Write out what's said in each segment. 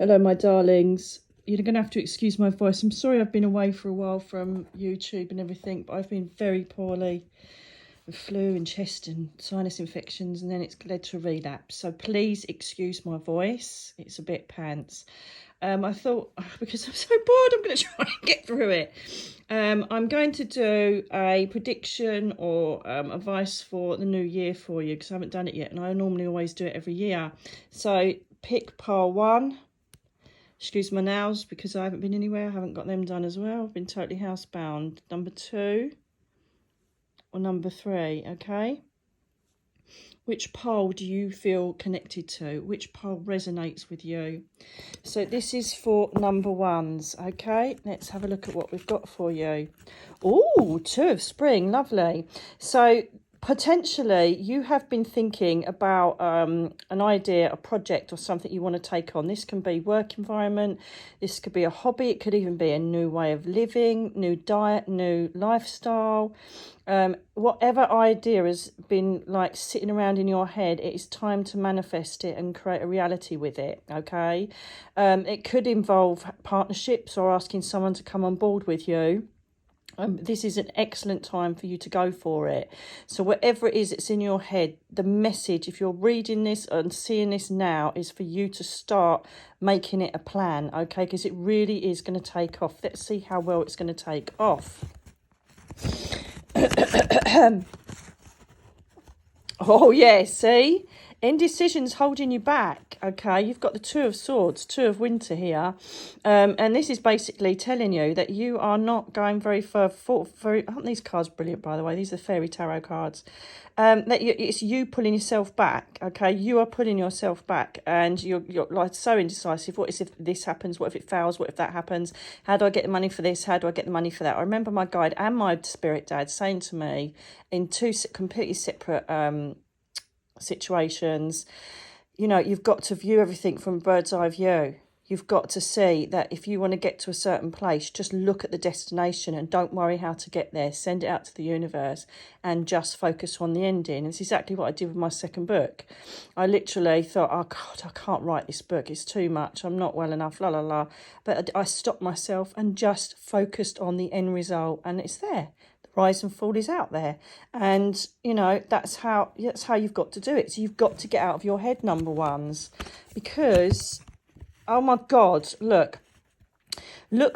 Hello, my darlings. You're going to have to excuse my voice. I'm sorry I've been away for a while from YouTube and everything, but I've been very poorly with flu and chest and sinus infections, and then it's led to a relapse. So please excuse my voice. It's a bit pants. I thought, because I'm so bored, I'm going to try and get through it. I'm going to do a prediction or advice for the new year for you, because I haven't done it yet, and I normally always do it every year. So pick pile 1. Excuse my nails because I haven't been anywhere. I haven't got them done as well. I've been totally housebound. Number 2 or number 3, okay? Which pole do you feel connected to? Which pole resonates with you? So this is for number 1s, okay? Let's have a look at what we've got for you. Oh, 2 of spring, lovely. So potentially you have been thinking about an idea, a project or something you want to take on. This can be work environment, this could be a hobby, it could even be a new way of living, new diet, new lifestyle. Whatever idea has been like sitting around in your head, it is time to manifest it and create a reality with it, okay? It could involve partnerships or asking someone to come on board with you. This is an excellent time for you to go for it. So whatever it is that's in your head, the message, if you're reading this and seeing this now, is for you to start making it a plan, okay? Because it really is going to take off. Let's see how well it's going to take off. Oh, yeah, see? Indecision's holding you back, okay? You've got the 2 of Swords, 2 of Winter here. And this is basically telling you that you are not going very far forward. Aren't these cards brilliant, by the way? These are fairy tarot cards. It's you pulling yourself back, okay? You are pulling yourself back and you're like so indecisive. What is if this happens? What if it fails? What if that happens? How do I get the money for this? How do I get the money for that? I remember my guide and my spirit dad saying to me in 2 completely separate situations, you know, you've got to view everything from a bird's eye view. You've got to see that if you want to get to a certain place, just look at the destination and don't worry how to get there. Send it out to the universe and just focus on the ending. It's exactly what I did with my second book. I literally thought, oh God, I can't write this book. It's too much. I'm not well enough, la la la. But I stopped myself and just focused on the end result, and it's there. Rise and fall is out there, and you know that's how you've got to do it. So you've got to get out of your head, number 1s, because oh my God, look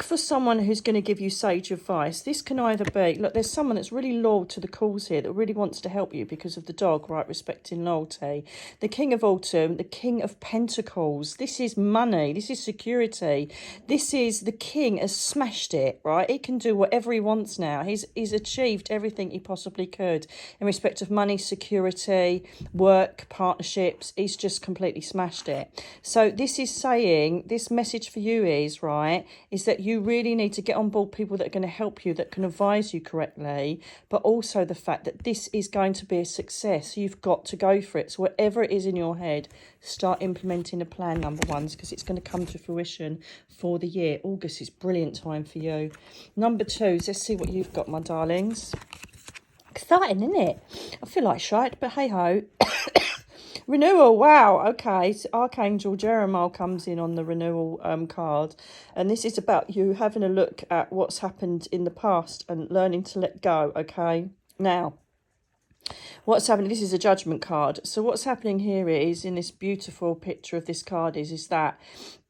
for someone who's going to give you sage advice. This can either be, look, there's someone that's really loyal to the cause here, that really wants to help you because of the dog, right? Respecting loyalty. The King of Autumn, the King of Pentacles. This is money. This is security. This is the King has smashed it, right? He can do whatever he wants now. He's achieved everything he possibly could in respect of money, security, work, partnerships. He's just completely smashed it. So this is saying, this message for you is, right, is that you really need to get on board people that are going to help you, that can advise you correctly, but also the fact that this is going to be a success. You've got to go for it. So whatever it is in your head, start implementing a plan, number 1s, because it's going to come to fruition for the year. August is brilliant time for you. Number 2s, let's see what you've got, my darlings. Exciting, isn't it? I feel like shite, but hey-ho. Renewal, wow, okay. So Archangel Jeremiah comes in on the renewal card. And this is about you having a look at what's happened in the past and learning to let go, okay? Now, what's happening, this is a judgment card. So what's happening here is, in this beautiful picture of this card is that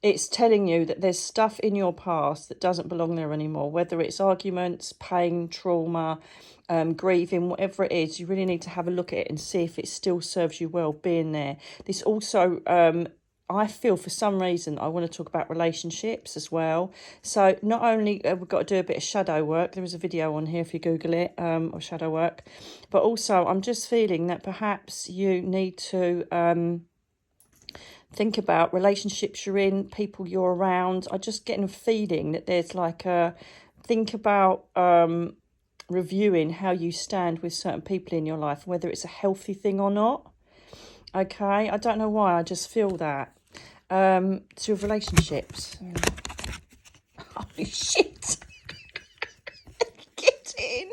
it's telling you that there's stuff in your past that doesn't belong there anymore, whether it's arguments, pain, trauma, grieving, whatever it is. You really need to have a look at it and see if it still serves you well being there. This also, I feel for some reason, I want to talk about relationships as well. So not only have we got to do a bit of shadow work, there is a video on here if you Google it, or shadow work, but also I'm just feeling that perhaps you need to think about relationships you're in, people you're around. I'm just getting a feeling that there's like think about reviewing how you stand with certain people in your life, whether it's a healthy thing or not. Okay, I don't know why, I just feel that. To relationships. Holy shit. Get in.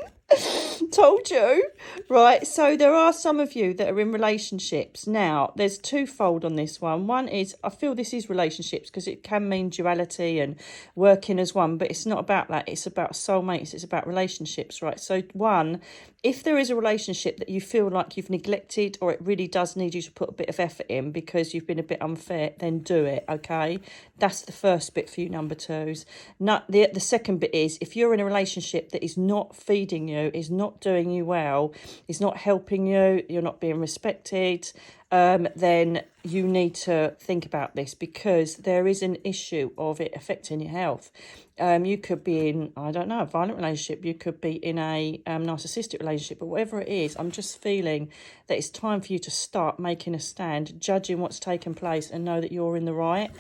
Told you. Right, so there are some of you that are in relationships. Now, there's twofold on this one. One is, I feel this is relationships because it can mean duality and working as one, but it's not about that. It's about soulmates. It's about relationships, right? So one, if there is a relationship that you feel like you've neglected or it really does need you to put a bit of effort in because you've been a bit unfair, then do it, okay? That's the first bit for you, number twos. Not the second bit is, if you're in a relationship that is not feeding you, is not doing you well, is not helping you, you're not being respected, then you need to think about this because there is an issue of it affecting your health. You could be in, I don't know, a violent relationship. You could be in a narcissistic relationship, but whatever it is, I'm just feeling that it's time for you to start making a stand, judging what's taken place and know that you're in the right.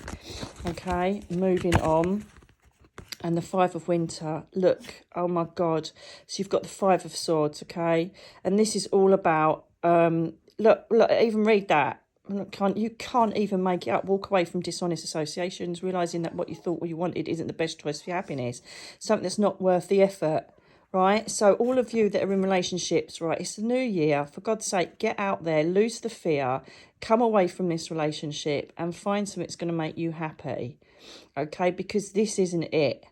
Okay, moving on. And the Five of Winter, look, oh my God. So you've got the Five of Swords, okay? And this is all about, look, even read that. You can't even make it up. Walk away from dishonest associations, realising that what you thought or you wanted isn't the best choice for your happiness. Something that's not worth the effort, right? So all of you that are in relationships, right, it's the new year. For God's sake, get out there, lose the fear, come away from this relationship and find something that's going to make you happy, okay? Because this isn't it.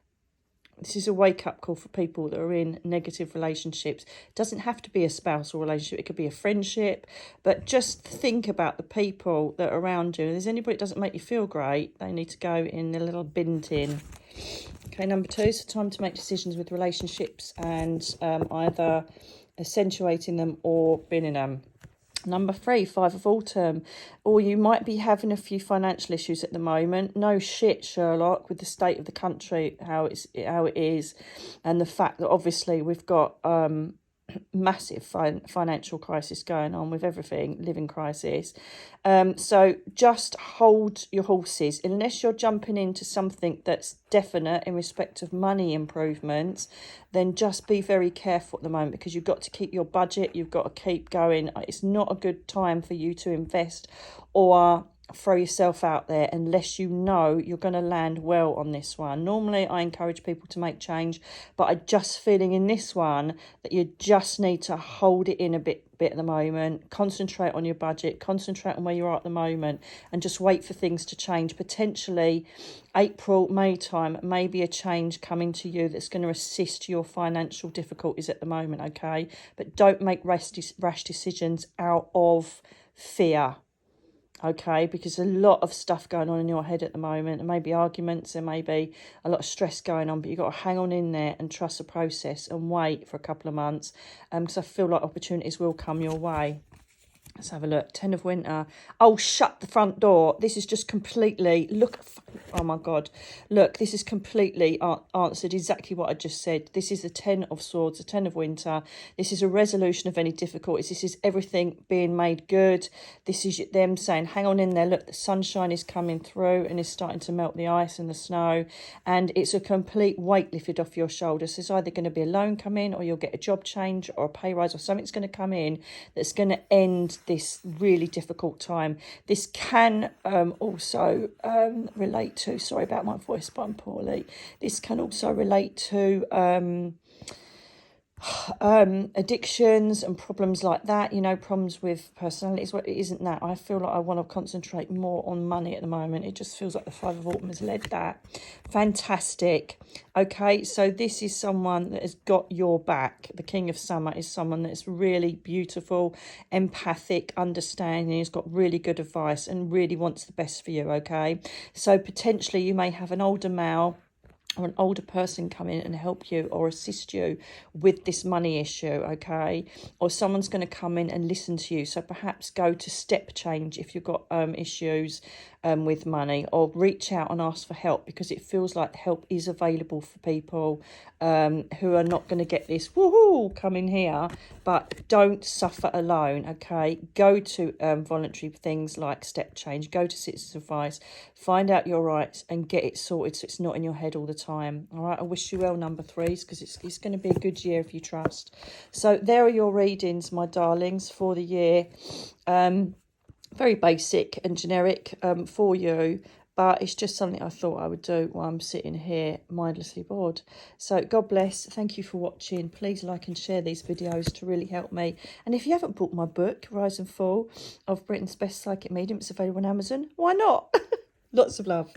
This is a wake-up call for people that are in negative relationships. It doesn't have to be a spousal relationship. It could be a friendship. But just think about the people that are around you. If there's anybody that doesn't make you feel great, they need to go in the little bin tin. Okay, number two, so time to make decisions with relationships and either accentuating them or binning them. Number three, Five of Autumn. Or you might be having a few financial issues at the moment. No shit, Sherlock, with the state of the country, how it is, and the fact that obviously we've got massive financial crisis going on with everything, living crisis. So just hold your horses. Unless you're jumping into something that's definite in respect of money improvements, then just be very careful at the moment because you've got to keep your budget. You've got to keep going. It's not a good time for you to invest or throw yourself out there unless you know you're going to land well on this one. Normally I encourage people to make change, but I'm just feeling in this one that you just need to hold it in a bit at the moment, concentrate on your budget, concentrate on where you are at the moment and just wait for things to change. Potentially April, May time, maybe a change coming to you that's going to assist your financial difficulties at the moment, okay? But don't make rash decisions out of fear. Okay, because a lot of stuff going on in your head at the moment. There may be arguments, there may be a lot of stress going on, but you've got to hang on in there and trust the process and wait for a couple of months because I feel like opportunities will come your way. Let's have a look. Ten of Winter. Oh, shut the front door. This is just completely... Look. Oh, my God. Look, this is completely answered exactly what I just said. This is the Ten of Swords, the Ten of Winter. This is a resolution of any difficulties. This is everything being made good. This is them saying, hang on in there. Look, the sunshine is coming through and is starting to melt the ice and the snow. And it's a complete weight lifted off your shoulders. There's either going to be a loan come in or you'll get a job change or a pay rise or something's going to come in that's going to end this really difficult time. This can also relate to, sorry about my voice, but I'm poorly. This can also relate to addictions and problems like that, you know, problems with personalities. Well, it isn't that. I feel like I want to concentrate more on money at the moment. It just feels like the Five of Autumn has led that. Fantastic. Okay, so this is someone that has got your back. The King of Summer is someone that's really beautiful, empathic, understanding, has got really good advice and really wants the best for you, okay? So potentially you may have an older male or an older person come in and help you or assist you with this money issue, okay? Or someone's going to come in and listen to you. So perhaps go to step change if you've got issues with money, or reach out and ask for help because it feels like help is available for people who are not going to get this woohoo come in here, but don't suffer alone, okay? Go to voluntary things like step change, go to Citizens Advice, find out your rights and get it sorted so it's not in your head all the time. All right, I wish you well, number threes, because it's going to be a good year if you trust. So there are your readings, my darlings, for the year. Very basic and generic for you. But it's just something I thought I would do while I'm sitting here mindlessly bored. So God bless. Thank you for watching. Please like and share these videos to really help me. And if you haven't bought my book, Rise and Fall of Britain's Best Psychic Medium, it's available on Amazon. Why not? Lots of love.